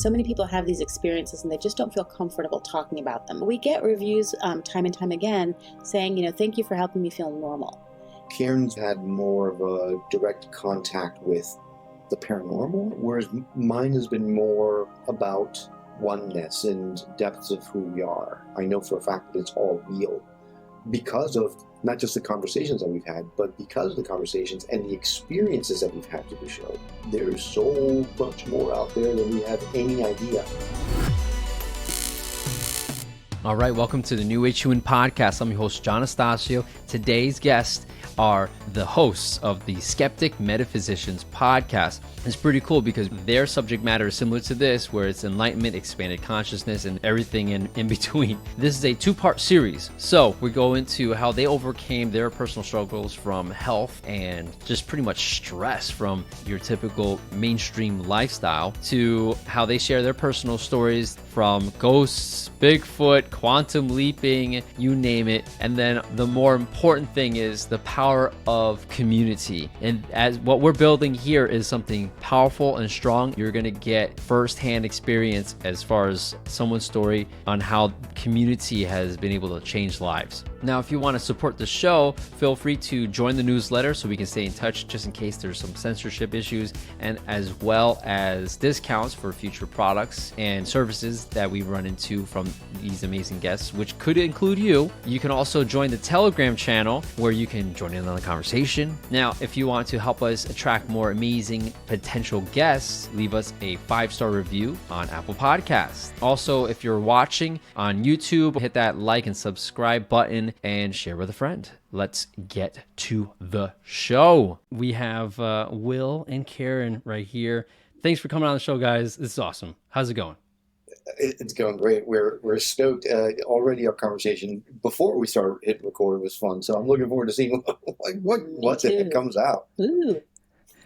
So many people have these experiences and they just don't feel comfortable talking about them. We get reviews time and time again saying, thank you for helping me feel normal. Karen's had more of a direct contact with the paranormal, whereas mine has been more about oneness and depths of who we are. I know for a fact that it's all real because of not just the conversations that we've had, but because of the conversations and the experiences that we've had through the show. There's so much more out there than we have any idea. All right, welcome to the New Age Human Podcast. I'm your host, John Estacio. Today's guests are the hosts of the Skeptic Metaphysicians podcast. It's pretty cool because their subject matter is similar to this, where it's enlightenment, expanded consciousness, and everything in between. This is a two-part series. So we go into how they overcame their personal struggles from health and just pretty much stress from your typical mainstream lifestyle, to how they share their personal stories from ghosts, Bigfoot, quantum leaping, you name it. And then the more important thing is the power of community. And as what we're building here is something powerful and strong. You're going to get firsthand experience as far as someone's story on how community has been able to change lives. Now, if you want to support the show, feel free to join the newsletter so we can stay in touch just in case there's some censorship issues, and as well as discounts for future products and services that we run into from these amazing guests, which could include you. You can also join the Telegram channel where you can join in on the conversation. Now, if you want to help us attract more amazing potential guests, leave us a 5-star review on Apple Podcasts. Also, if you're watching on YouTube, hit that like and subscribe button and share with a friend. Let's get to the show. We have Will and Karen right here. Thanks for coming on the show, guys. This is awesome. How's it going? It's going great. We're stoked. Already our conversation before we started hitting record was fun. So I'm looking forward to seeing what the heck comes out. Ooh.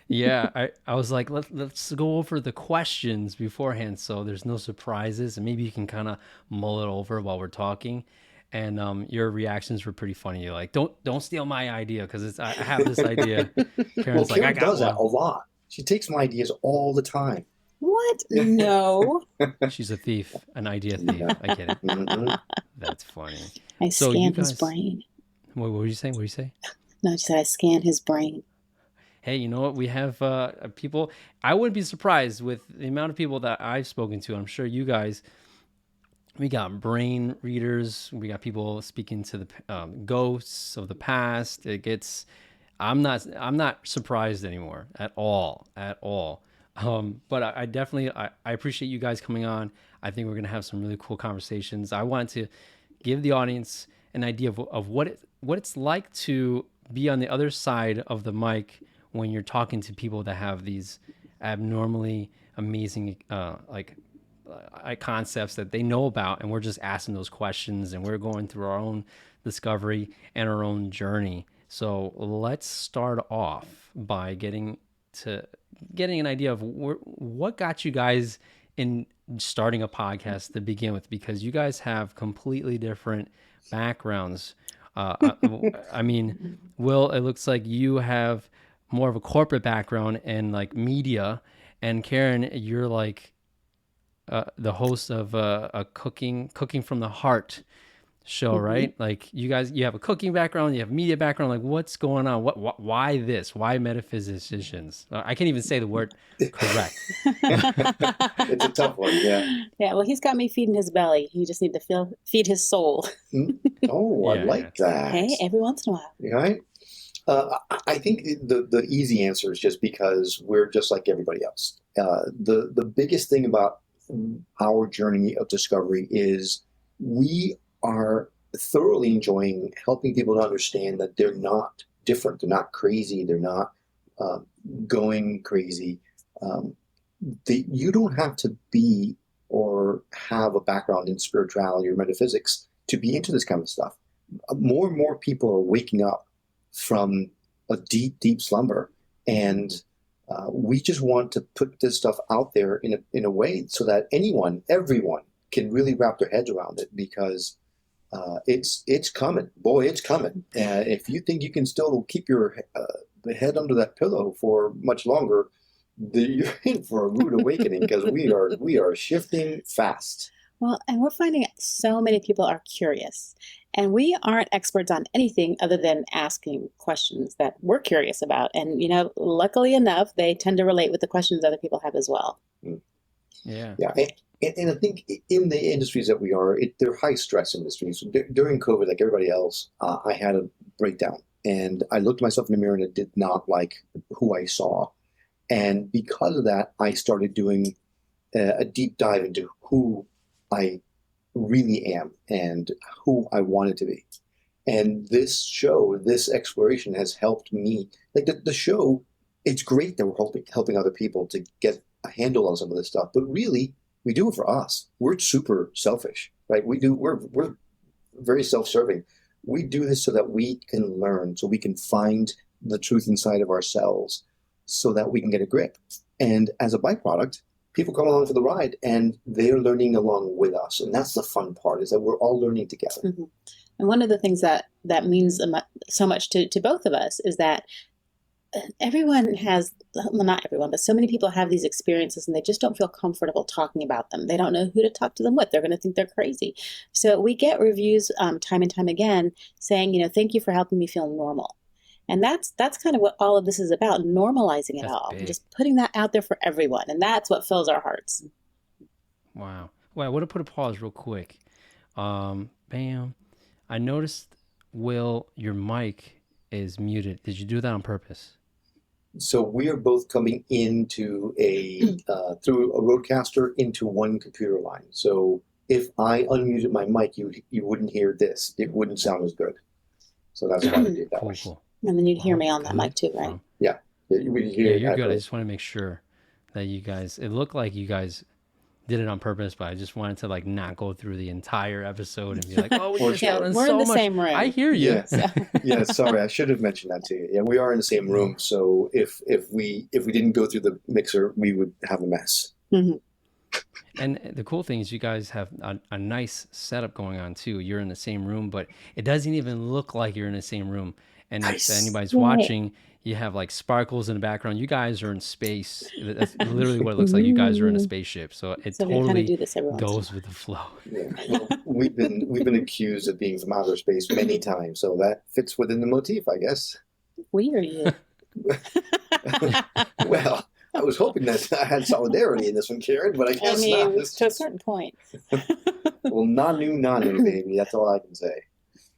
Yeah, I was like, let's go over the questions beforehand so there's no surprises, and maybe you can kind of mull it over while we're talking. And your reactions were pretty funny. You're like, don't steal my idea because I have this idea. Karen's Karen I got does that one. a lot. She takes my ideas all the time. What? No. She's a thief, an idea thief. I get it. Mm-hmm. That's funny. I So scan you his guys- brain. What were you saying? What did you say? No, I just said I scan his brain. Hey, you know what? We have people. I wouldn't be surprised with the amount of people that I've spoken to. I'm sure you guys. We got brain readers. We got people speaking to the ghosts of the past. It gets. I'm not surprised anymore at all. But I definitely appreciate you guys coming on. I think we're gonna have some really cool conversations. I want to give the audience an idea of what it's like to be on the other side of the mic when you're talking to people that have these abnormally amazing concepts that they know about, and we're just asking those questions, and we're going through our own discovery and our own journey. So let's start off by getting an idea of what got you guys in starting a podcast to begin with, because you guys have completely different backgrounds. I mean, Will, it looks like you have more of a corporate background and like media, and Karen, you're like the host of a cooking from the heart show, right? Like you guys, you have a cooking background, you have a media background. Like, what's going on? Why this? Why metaphysicians? I can't even say the word correct. It's a tough one, yeah. Yeah, well, he's got me feeding his belly. You just need to feed his soul. Oh, I like that. Hey, every once in a while. Right? I think the easy answer is just because we're just like everybody else. The biggest thing about our journey of discovery is we are thoroughly enjoying helping people to understand that they're not different, they're not crazy, they're not going crazy. You don't have to be or have a background in spirituality or metaphysics to be into this kind of stuff. More and more people are waking up from a deep slumber, and we just want to put this stuff out there in a way so that everyone can really wrap their heads around it, because it's coming. Boy, it's coming. If you think you can still keep your head under that pillow for much longer, you're in for a rude awakening because we are shifting fast. Well, and we're finding so many people are curious, and we aren't experts on anything other than asking questions that we're curious about. And, luckily enough, they tend to relate with the questions other people have as well. Yeah. Yeah. And I think in the industries that we are, they're high stress industries. During COVID, like everybody else, I had a breakdown, and I looked myself in the mirror and I did not like who I saw. And because of that, I started doing a deep dive into who I really am and who I wanted to be. And this exploration has helped me. Like the show, it's great that we're helping other people to get a handle on some of this stuff, but really, we do it for us. We're super selfish, right? We're very self-serving. We do this so that we can learn, so we can find the truth inside of ourselves, so that we can get a grip. And as a byproduct, people come along for the ride and they're learning along with us. And that's the fun part, is that we're all learning together. Mm-hmm. And one of the things that means so much to both of us is that everyone has, well, not everyone, but so many people have these experiences and they just don't feel comfortable talking about them. They don't know who to talk to them with. They're going to think they're crazy. So we get reviews time and time again saying, thank you for helping me feel normal. And that's kind of what all of this is about, normalizing it all, big. just putting that out there for everyone. And that's what fills our hearts. Wow. Well, I want to put a pause real quick. Bam. I noticed, Will, your mic is muted. Did you do that on purpose? So we are both coming into through a roadcaster into one computer line. So if I unmuted my mic, you wouldn't hear this. It wouldn't sound as good. So that's why we did that. Cool. And then you'd hear me on that mic too, right? Yeah. You would hear. Yeah, you're good. I just want to make sure that you guys, it looked like you guys did it on purpose, but I just wanted to not go through the entire episode and be like, oh, we're in the same room. I hear you. Yeah, sorry, I should have mentioned that to you. Yeah, we are in the same room, so if we didn't go through the mixer, we would have a mess. Mm-hmm. And the cool thing is you guys have a nice setup going on too. You're in the same room, but it doesn't even look like you're in the same room. And nice. If anybody's watching, you have sparkles in the background. You guys are in space. That's literally what it looks like. You guys are in a spaceship. So it totally goes with the flow. Yeah. Well, we've been accused of being from outer space many times, so that fits within the motif, I guess. We or you? Well, I was hoping that I had solidarity in this one, Karen, but I guess not. To a certain point. Well, nanu, baby. That's all I can say.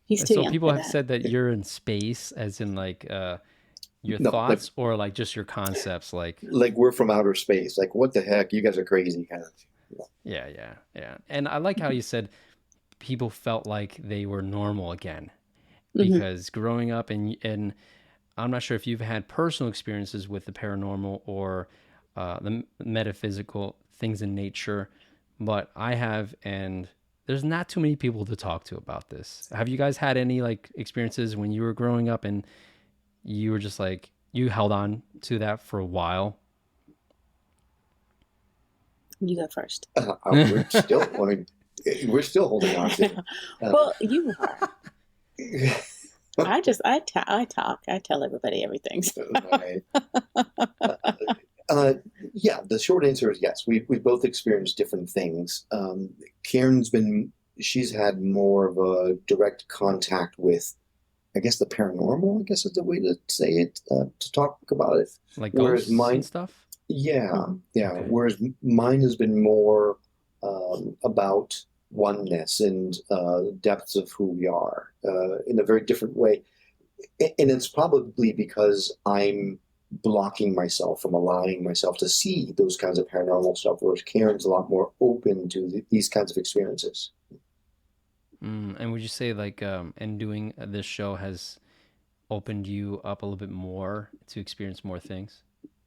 He's too young. So people have said that you're in space, as in your thoughts, or just your concepts, like we're from outer space. Like, what the heck? You guys are crazy, kind of. Yeah. And I like how you said people felt like they were normal again, because growing up and I'm not sure if you've had personal experiences with the paranormal or the metaphysical things in nature, but I have, and there's not too many people to talk to about this. Have you guys had any experiences when you were growing up and you were just you held on to that for a while? You go first. We're still holding on to it. Well, you are. I talk. I tell everybody everything. Yeah, the short answer is yes. We've both experienced different things. She's had more of a direct contact with, I guess, the paranormal, I guess is the way to say it, to talk about it. Like ghosts and stuff? Yeah. Okay. Whereas mine has been more about oneness and depths of who we are in a very different way. And it's probably because I'm blocking myself from allowing myself to see those kinds of paranormal stuff, whereas Karen's a lot more open to these kinds of experiences. And would you say and doing this show has opened you up a little bit more to experience more things?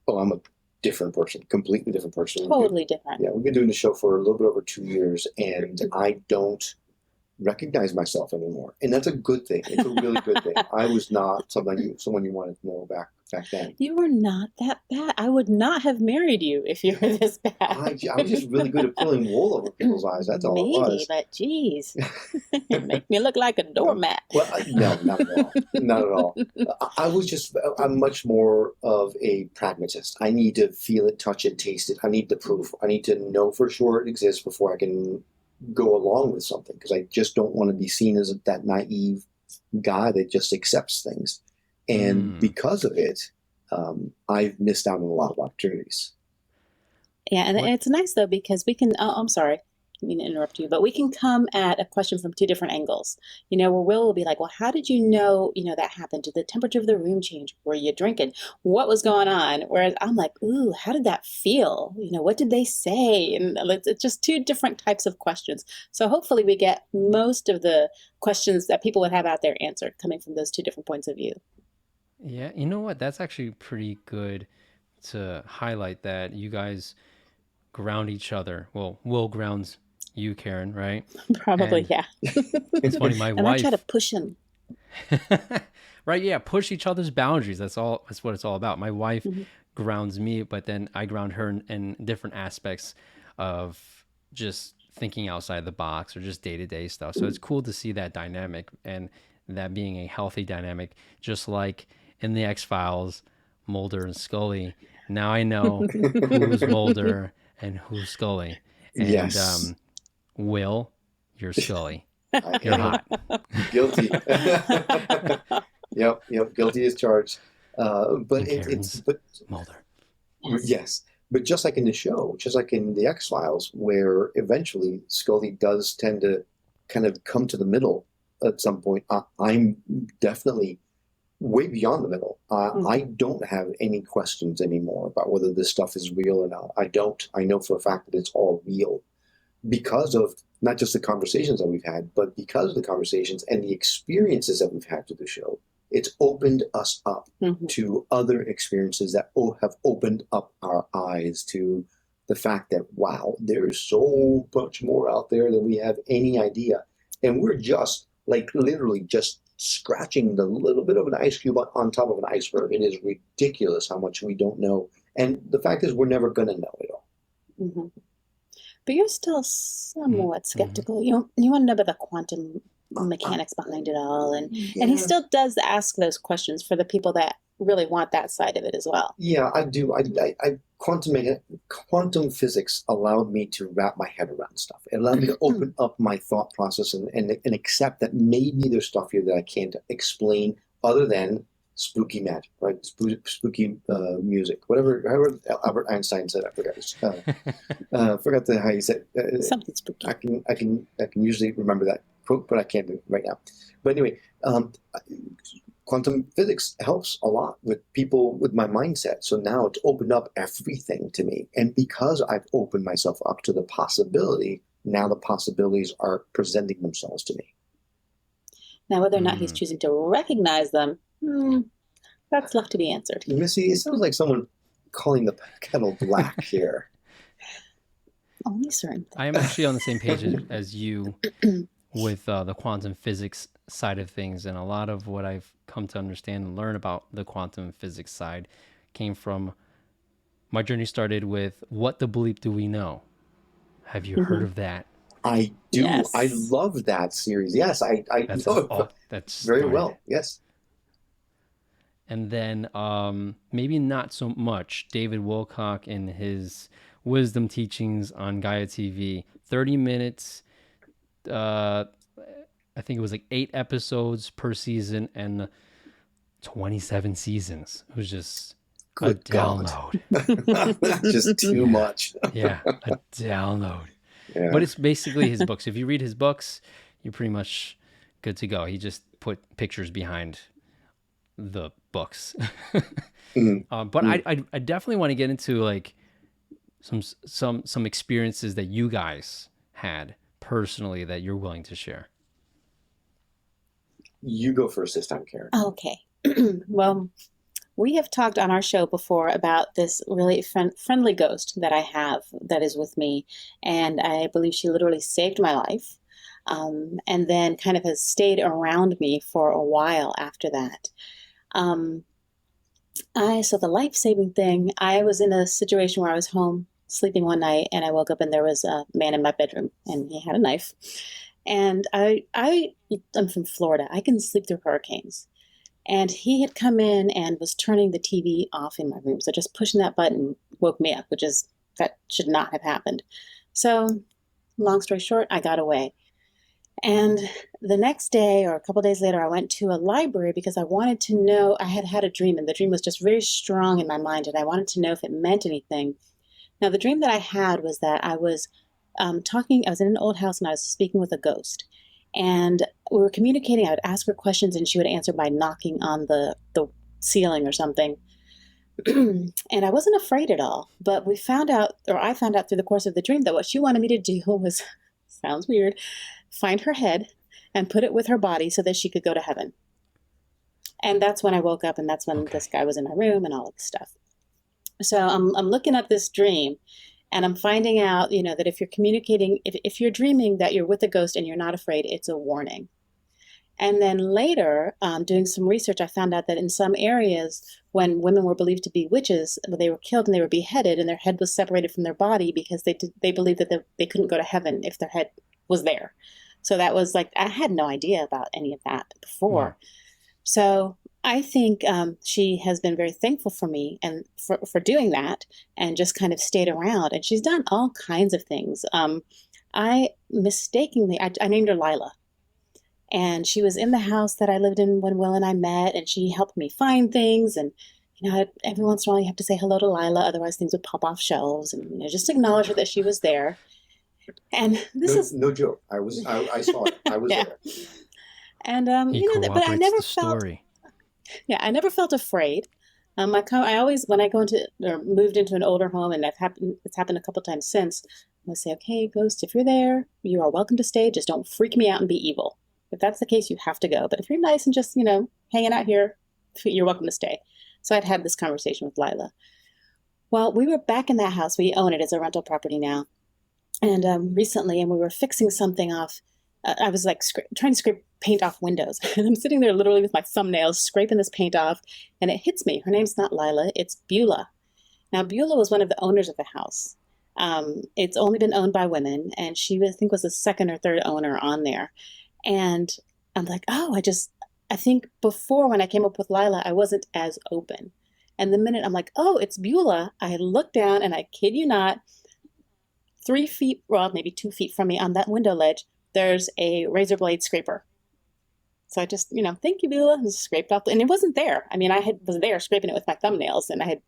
Well, I'm a different person, completely different person. Totally different. Yeah, we've been doing the show for a little bit over 2 years, and I don't recognize myself anymore. And that's a good thing. It's a really good thing. I was not someone you wanted to know back then. You were not that bad. I would not have married you if you were this bad. I was just really good at pulling wool over people's eyes. That's all it was. Maybe, but geez, you make me look like a doormat. Well, no, not at all. Not at all. I'm much more of a pragmatist. I need to feel it, touch it, taste it. I need the proof. I need to know for sure it exists before I can go along with something, because I just don't want to be seen as that naive guy that just accepts things. And because of it, I've missed out on a lot of opportunities. Yeah, and it's nice though, because we can, I'm sorry, I didn't mean to interrupt you, but we can come at a question from two different angles. Where Will will be like, well, how did you know, that happened? Did the temperature of the room change? Were you drinking? What was going on? Whereas I'm like, ooh, how did that feel? What did they say? And it's just two different types of questions. So hopefully we get most of the questions that people would have out there answered coming from those two different points of view. Yeah, you know what? That's actually pretty good to highlight that you guys ground each other. Well, Will grounds you, Karen, right? Probably, And yeah. it's funny, my And wife. I try to push him. Right, yeah, push each other's boundaries. That's what it's all about. My wife grounds me, but then I ground her in different aspects of just thinking outside the box or just day-to-day stuff. So it's cool to see that dynamic, and that being a healthy dynamic, just like in the X-Files, Mulder and Scully. Now I know who's Mulder and who's Scully. And Yes. Will, you're Scully. I You're am hot. guilty. Yep. Guilty as charged. But And it's Karen's but Mulder. yes. But just like in the show, just like in the X-Files, where eventually Scully does tend to kind of come to the middle at some point. I'm definitely way beyond the middle. I don't have any questions anymore about whether this stuff is real or not. I don't. I know for a fact that it's all real because of not just the conversations that we've had, but because of the conversations and the experiences that we've had through the show. It's opened us up to other experiences that have opened up our eyes to the fact that, wow, there's so much more out there than we have any idea. And we're just literally just scratching the little bit of an ice cube on top of an iceberg. It is ridiculous how much we don't know. And the fact is, we're never going to know it all. Mm-hmm. But you're still somewhat skeptical. You want to know about the quantum mechanics behind it all. And he still does ask those questions for the people that really want that side of it as well. Yeah, I do. Quantum physics allowed me to wrap my head around stuff. It allowed me to open up my thought process and accept that maybe there's stuff here that I can't explain other than spooky magic, right? Spooky music, however Albert Einstein said. I forgot. Forgot how he said something spooky. I can usually remember that quote, but I can't do it right now. But anyway, quantum physics helps a lot with people with my mindset. So now it's opened up everything to me. And because I've opened myself up to the possibility, now the possibilities are presenting themselves to me. Now, whether or not he's choosing to recognize them, that's left to be answered. Missy, it sounds like someone calling the kettle black here. Only certain things. I am actually on the same page as you with the quantum physics side of things. And a lot of what I've come to understand and learn about the quantum physics side came from my journey started with What the Bleep Do We Know? Have you heard of that? I do. Yes. I love that series. Yes, I know that's very well. Yes. And then maybe not so much David Wilcock in his wisdom teachings on Gaia TV. 30 minutes. I think it was 8 episodes per season and 27 seasons. It was just Good download. That's just too much. Yeah, a download. Yeah. But it's basically his books. If you read his books, you're pretty much good to go. He just put pictures behind the books. But I definitely want to get into some experiences that you guys had personally that you're willing to share. You go first this time, Karen. Okay. Well, we have talked on our show before about this really friendly ghost that I have that is with me. And I believe she literally saved my life. and then kind of has stayed around me for a while after that. Um, so the life-saving thing, I was in a situation where I was home sleeping one night and I woke up and there was a man in my bedroom and he had a knife. And I'm from Florida. I can sleep through hurricanes. And he had come in and was turning the TV off in my room. So just pushing that button woke me up, that should not have happened. So long story short, I got away. And the next day or a couple days later, I went to a library because I wanted to know, I had had a dream and the dream was just very strong in my mind and I wanted to know if it meant anything. Now, the dream that I had was that I was I was in an old house and I was speaking with a ghost. And we were communicating. I would ask her questions and she would answer by knocking on the ceiling or something. And I wasn't afraid at all. But I found out through the course of the dream that what she wanted me to do was, sounds weird, find her head and put it with her body so that she could go to heaven. And that's when I woke up and that's when this guy was in my room and all of this stuff. So I'm looking at this dream and I'm finding out, that if you're communicating, if you're dreaming that you're with a ghost and you're not afraid, it's a warning. And then later, doing some research, I found out that in some areas, when women were believed to be witches, they were killed and they were beheaded and their head was separated from their body because they believed that they couldn't go to heaven if their head was there. So that was I had no idea about any of that before. Yeah. So I think she has been very thankful for me and for doing that and just kind of stayed around. And she's done all kinds of things. I named her Lila. And she was in the house that I lived in when Will and I met, and she helped me find things. And, every once in a while you have to say hello to Lila, otherwise things would pop off shelves. And, just acknowledge her that she was there. And no joke. I saw it. I was there. And, but I never felt, I never felt afraid. I always, when I moved into an older home, and it's happened a couple times since, I say, okay, ghost, if you're there, you are welcome to stay. Just don't freak me out and be evil. If that's the case, you have to go. But if you're nice and just, hanging out here, you're welcome to stay. So I'd had this conversation with Lila. Well, we were back in that house. We own it. It's a rental property now. And recently, and we were fixing something off. I was trying to scrape paint off windows. And I'm sitting there literally with my thumbnails scraping this paint off. And it hits me. Her name's not Lila. It's Beulah. Now, Beulah was one of the owners of the house. It's only been owned by women. And she, I think, was the second or third owner on there. And I'm like, I think before when I came up with Lila, I wasn't as open. And the minute I'm like, oh, it's Beulah, I look down and I kid you not, 3 feet, well, maybe 2 feet from me on that window ledge, there's a razor blade scraper. So I just, thank you, Beulah, and scraped off. And it wasn't there. I mean, was there scraping it with my thumbnails and I had,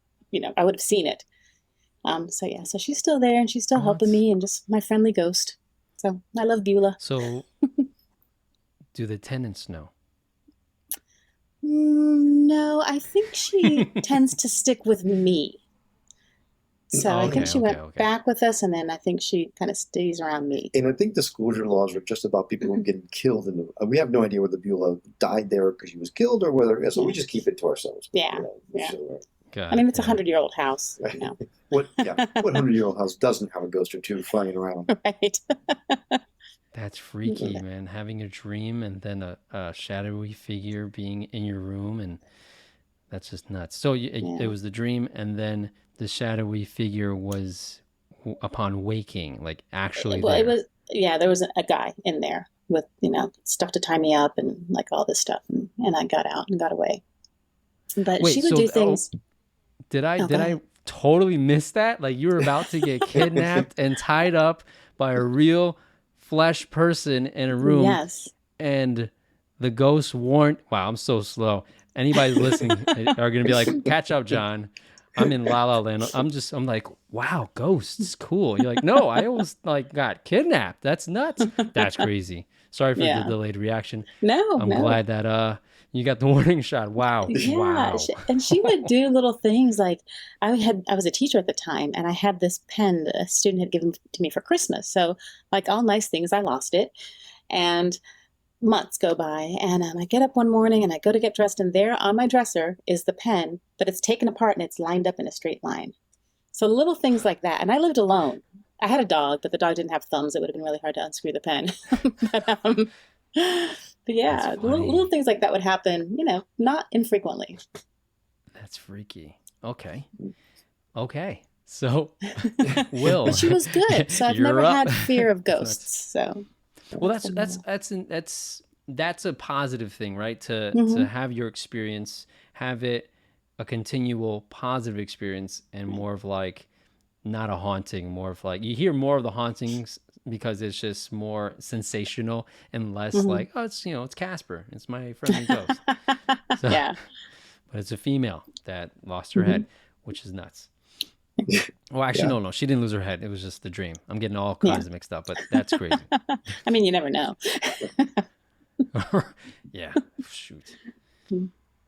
I would have seen it. So she's still there and she's still helping me and just my friendly ghost. So I love Beulah. So do the tenants know? No, I think she tends to stick with me. So I think she went back with us, and then I think she kind of stays around me. And I think disclosure laws are just about people who getting killed. We have no idea whether Beulah died there because she was killed or whether, so we just keep it to ourselves. Yeah, So, I mean, it's a 100-year-old house. What 100-year-old house doesn't have a ghost or two flying around? Right. That's freaky, man. Having a dream and then a shadowy figure being in your room, and that's just nuts. So it was the dream, and then the shadowy figure was upon waking, actually there. It was, there was a guy in there with, stuff to tie me up and all this stuff. And I got out and got away. But she would do things. Did I totally miss that? You were about to get kidnapped and tied up by a real flesh person in a room. Yes. And the ghost warned. Wow, I'm so slow. Anybody listening are going to be like, catch up, John. I'm in La La Land. I'm like, wow, ghosts, cool. You're like, no, I almost got kidnapped. That's nuts. That's crazy. Sorry for the delayed reaction. I'm glad that you got the warning shot. Wow. Yeah. Wow. And she would do little things I was a teacher at the time, and I had this pen that a student had given to me for Christmas. So all nice things, I lost it. And months go by, and I get up one morning and I go to get dressed, and there on my dresser is the pen, but it's taken apart and it's lined up in a straight line. So little things like that. And I lived alone. I had a dog, but the dog didn't have thumbs. It would have been really hard to unscrew the pen. but, but That's yeah, little funny. things like that would happen, not infrequently. That's freaky. Okay. Okay. So, Will, But she was good, so I've never you're up. had fear of That's nuts. ghosts. So Well, that's been normal. that's a positive thing, right? To Hmm. have your experience, have it a continual positive experience, and more of like not a haunting, more of like you hear more of the hauntings because it's just more sensational and less Hmm. like, oh, it's Casper, it's my friendly ghost. So, Yeah. but it's a female that lost her Hmm. head, which is nuts. Well, actually, Yeah. no, she didn't lose her head. It was just the dream. I'm getting all Yeah. kinds of mixed up, but that's crazy. I mean, you never know. Yeah, shoot.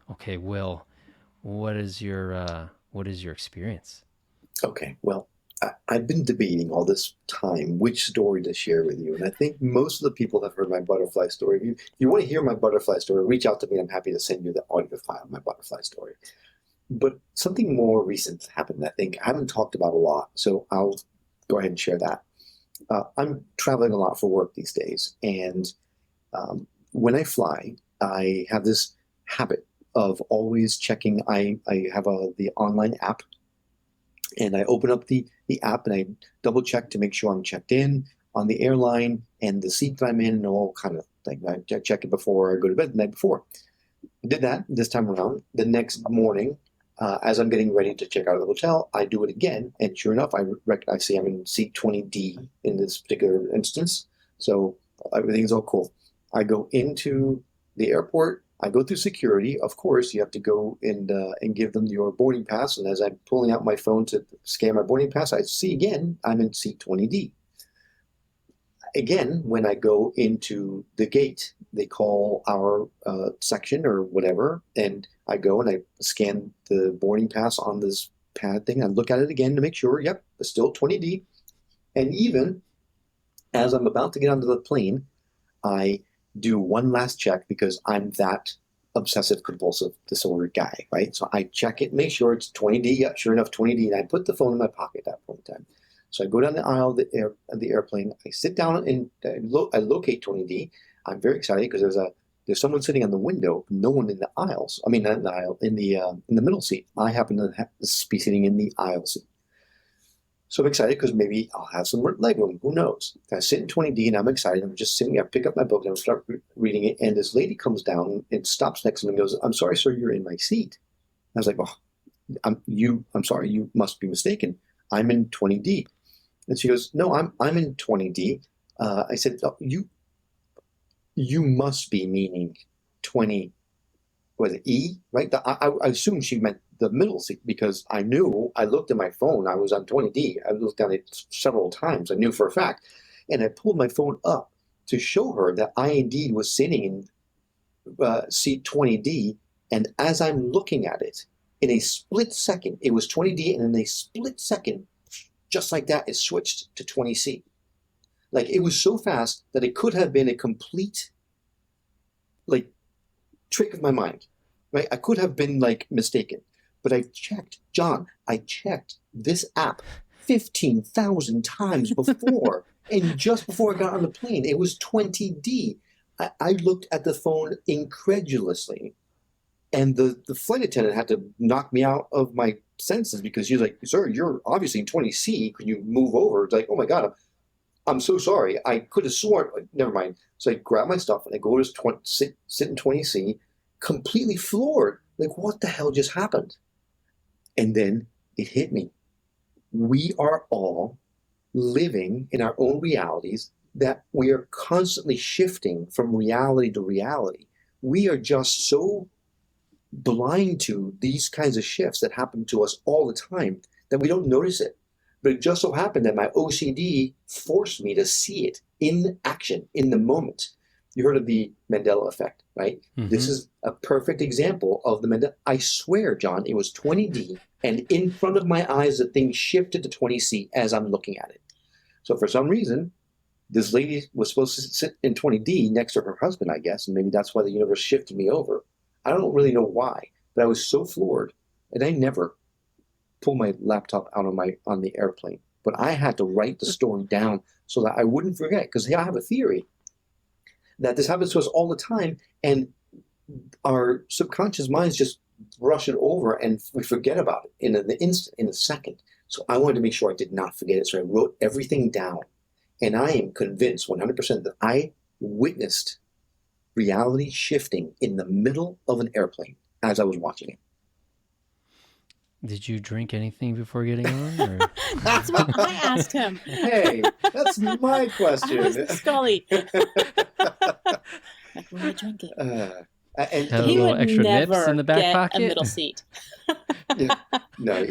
Okay, Will, what is your experience? Okay, well, I've been debating all this time which story to share with you, and I think most of the people have heard my butterfly story. If you want to hear my butterfly story, reach out to me. I'm happy to send you the audio file of my butterfly story. But something more recent happened, I think I haven't talked about a lot, so I'll go ahead and share that. I'm traveling a lot for work these days, and when I fly, I have this habit of always checking. I have the online app, and I open up the app and I double check to make sure I'm checked in on the airline and the seat that I'm in and all kind of thing. I check it before I go to bed the night before. I did that this time around. The next morning, as I'm getting ready to check out of the hotel, I do it again, and sure enough, I see I'm in seat 20D in this particular instance. So everything's all cool. I go into the airport. I go through security. Of course, you have to go and give them your boarding pass. And as I'm pulling out my phone to scan my boarding pass, I see again I'm in seat 20D. Again, when I go into the gate, they call our section or whatever, and I go and I scan the boarding pass on this pad thing. I look at it again to make sure, yep, it's still 20D. And even as I'm about to get onto the plane, I do one last check because I'm that obsessive compulsive disorder guy, right? So I check it, make sure it's 20D. Yeah, sure enough, 20D. And I put the phone in my pocket at that point in time. So I go down the aisle of the airplane. I sit down and I locate 20D. I'm very excited because there's someone sitting on the window, no one in the aisles. I mean, not in the aisle, in the middle seat. I happen to be sitting in the aisle seat. So I'm excited because maybe I'll have some leg room. Who knows? I sit in 20D and I'm excited. I'm just sitting there, pick up my book and I start reading it. And this lady comes down and stops next to me and goes, "I'm sorry, sir, you're in my seat." I was like, "Oh, I'm sorry, you must be mistaken. I'm in 20D." And she goes, "No, I'm in 20D." I said, "Oh, you must be meaning 20, was it E, right?" I assumed she meant the middle seat because I knew, I looked at my phone, I was on 20D. I looked at it several times. I knew for a fact. And I pulled my phone up to show her that I indeed was sitting in seat 20D. And as I'm looking at it, in a split second, it was 20D, and in a split second, just like that, it switched to 20C. Like it was so fast that it could have been a complete like trick of my mind, right? I could have been like mistaken, but I checked, John, I checked this app 15,000 times before. And just before I got on the plane, it was 20D. I looked at the phone incredulously, and the flight attendant had to knock me out of my senses because she's like, "Sir, you're obviously in 20C. Could you move over?" It's like, "Oh my God, I'm so sorry. I could have sworn." Never mind. So I grab my stuff and I go to sit in 20C, completely floored. Like, what the hell just happened? And then it hit me. We are all living in our own realities that we are constantly shifting from reality to reality. We are just so blind to these kinds of shifts that happen to us all the time that we don't notice it. But it just so happened that my OCD forced me to see it in action, in the moment. You heard of the Mandela effect, right? This is a perfect example of the Mandela. I swear, John, it was 20D, and in front of my eyes, the thing shifted to 20C as I'm looking at it. So for some reason, this lady was supposed to sit in 20D next to her husband, I guess, and maybe that's why the universe shifted me over. I don't really know why, but I was so floored, and I never pull my laptop out on the airplane. but I had to write the story down so that I wouldn't forget. Because I have a theory that this happens to us all the time, and our subconscious minds just brush it over and we forget about it in an instant, in a second. So I wanted to make sure I did not forget it. So I wrote everything down. And I am convinced 100% that I witnessed reality shifting in the middle of an airplane as I was watching it. Did you drink anything before getting on? Or? That's what I asked him. Hey, that's my question. I was Scully. Like, will I drink it? And Have a He little would extra nips never in the back get pocket? a middle seat. no,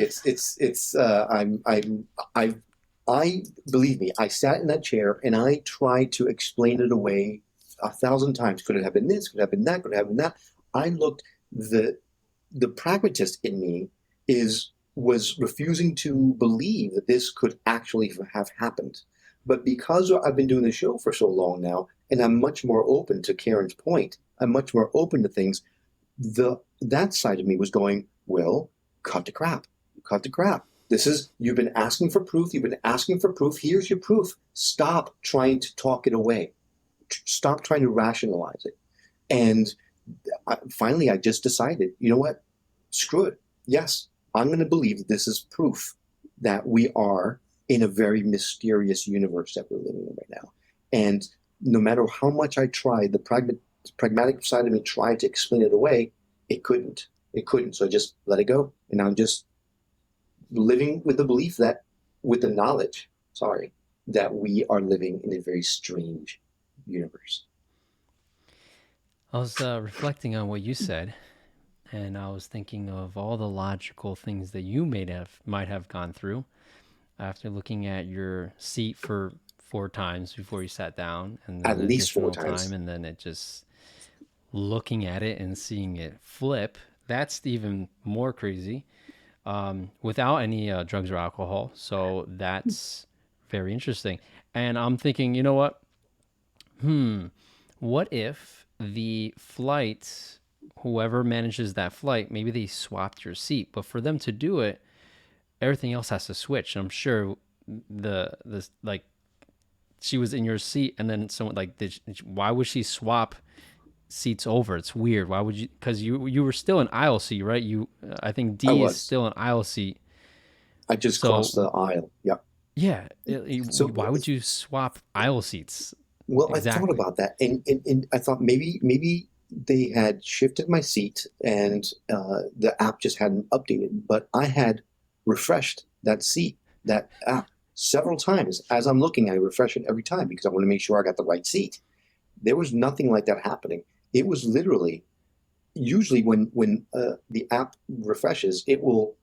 I believe me, I sat in that chair and I tried to explain it away 1,000 times. Could it have been this? Could it have been that? Could it have been that? I looked, the pragmatist in me was refusing to believe that this could actually have happened. But because I've been doing the show for so long now, and I'm much more open to Karen's point, I'm much more open to things, that side of me was going, well, cut the crap. Cut the crap. You've been asking for proof. You've been asking for proof. Here's your proof. Stop trying to talk it away. Stop trying to rationalize it. And finally, I just decided, you know what? Screw it. Yes, I'm going to believe that this is proof that we are in a very mysterious universe that we're living in right now. And no matter how much I tried, the pragmatic side of me tried to explain it away, it couldn't. It couldn't. So I just let it go. And I'm just living with the belief that, with the knowledge, that we are living in a very strange universe. I was reflecting on what you said, and I was thinking of all the logical things that you might have gone through after looking at your seat for 4 times before you sat down, and then At least 4 additional times. time, and then it just looking at it and seeing it flip. That's even more crazy, without any drugs or alcohol. So that's very interesting. And I'm thinking, you know what? What if the flight, whoever manages that flight, maybe they swapped your seat, but for them to do it, everything else has to switch. I'm sure this like she was in your seat, and then someone why would she swap seats over? It's weird. Why would you? Because you were still in aisle seat, right? I think D is still an aisle seat. I just crossed the aisle. Yep. Yeah. So why would you swap aisle seats? Well, Exactly. I thought about that, and I thought maybe they had shifted my seat, and the app just hadn't updated. But I had refreshed that app several times. As I'm looking, I refresh it every time because I want to make sure I got the right seat. There was nothing like that happening. It was literally, usually when the app refreshes, it will,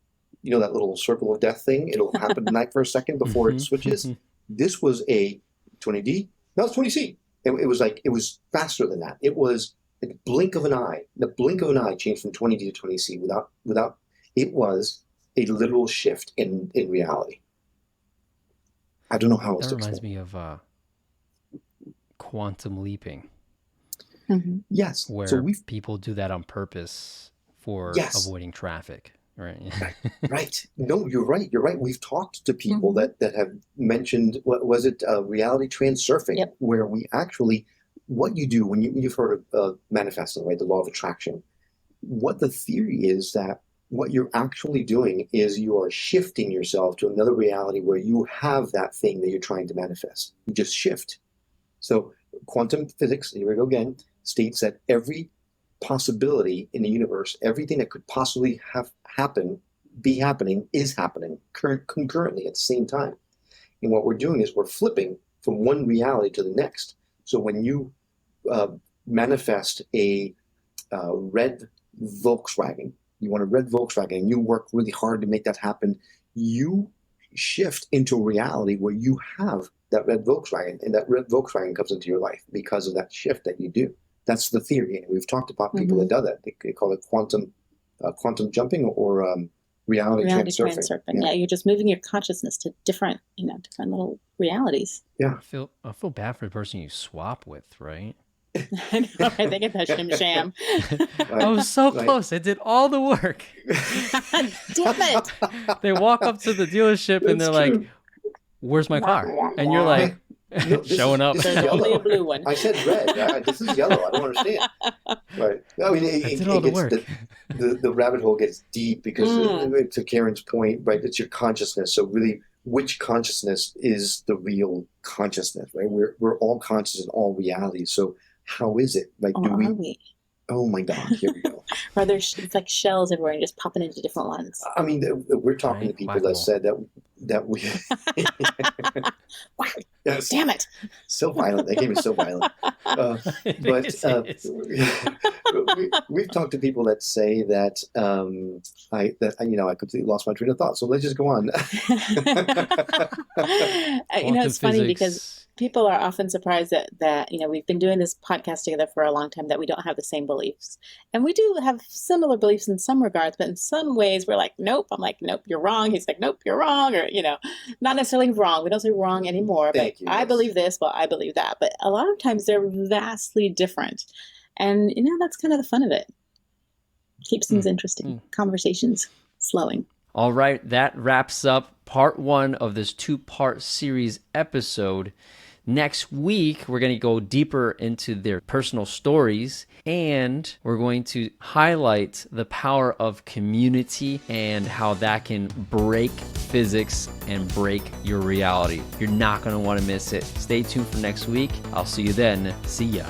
that little circle of death thing. It'll happen like for a second before it switches. This was a 20D. No, it's 20C. It was faster than that. It was a blink of an eye. The blink of an eye changed from 20D to 20C without. It was a literal shift in reality. I don't know how else That to reminds explain. me of quantum leaping. Mm-hmm. Yes. Where So people do that on purpose for avoiding traffic, right? Right. No, you're right. You're right. We've talked to people that have mentioned, what was it, reality transurfing, where we actually, what you do when you've heard of manifesting, right, the law of attraction. What the theory is that what you're actually doing is you are shifting yourself to another reality where you have that thing that you're trying to manifest. You just shift. So quantum physics, here we go again, states that every possibility in the universe, everything that could possibly be happening, is happening concurrently at the same time. And what we're doing is we're flipping from one reality to the next. So when you manifest a red Volkswagen, you want a red Volkswagen, and you work really hard to make that happen, you shift into a reality where you have that red Volkswagen, and that red Volkswagen comes into your life because of that shift that you do. That's the theory, and we've talked about people that do that. They call it quantum jumping or reality transurfing. Yeah, you're just moving your consciousness to different little realities. Yeah, I feel bad for the person you swap with, right? I know, right? They get that shim sham. I was so close. I did all the work. Damn it! They walk up to the dealership and they're like, where's my car? And you're like, No, showing up. This There's is only a yellow. blue one. I said red. This is yellow. I don't understand. Right. I mean, I did all the gets work. the rabbit hole gets deep because Mm. to Karen's point, right? It's your consciousness. So really, which consciousness is the real consciousness, right? We're all conscious in all realities. So how is it? Like, Or do are we? we? Oh my God! Here we go. Or it's like shells everywhere and just popping into different ones. I mean, we're talking to Right? people Whack-a-mole. that said that we. Wow, Yes, damn it. so violent. That game is so violent. But Yes, it is. we've talked to people that say that I completely lost my train of thought. So let's just go on. It's funny because people are often surprised that we've been doing this podcast together for a long time, that we don't have the same beliefs. And we do have similar beliefs in some regards, but in some ways we're like, nope. I'm like, nope, you're wrong. He's like, nope, you're wrong. Or, not necessarily wrong. We don't say wrong anymore, but Thank you, I yes. believe this, well, I believe that. But a lot of times they're vastly different. And, that's kind of the fun of it. Keeps things interesting. Conversations flowing. All right, that wraps up part 1 of this 2-part series episode. Next week, we're going to go deeper into their personal stories, and we're going to highlight the power of community and how that can break physics and break your reality. You're not going to want to miss it. Stay tuned for next week. I'll see you then. See ya.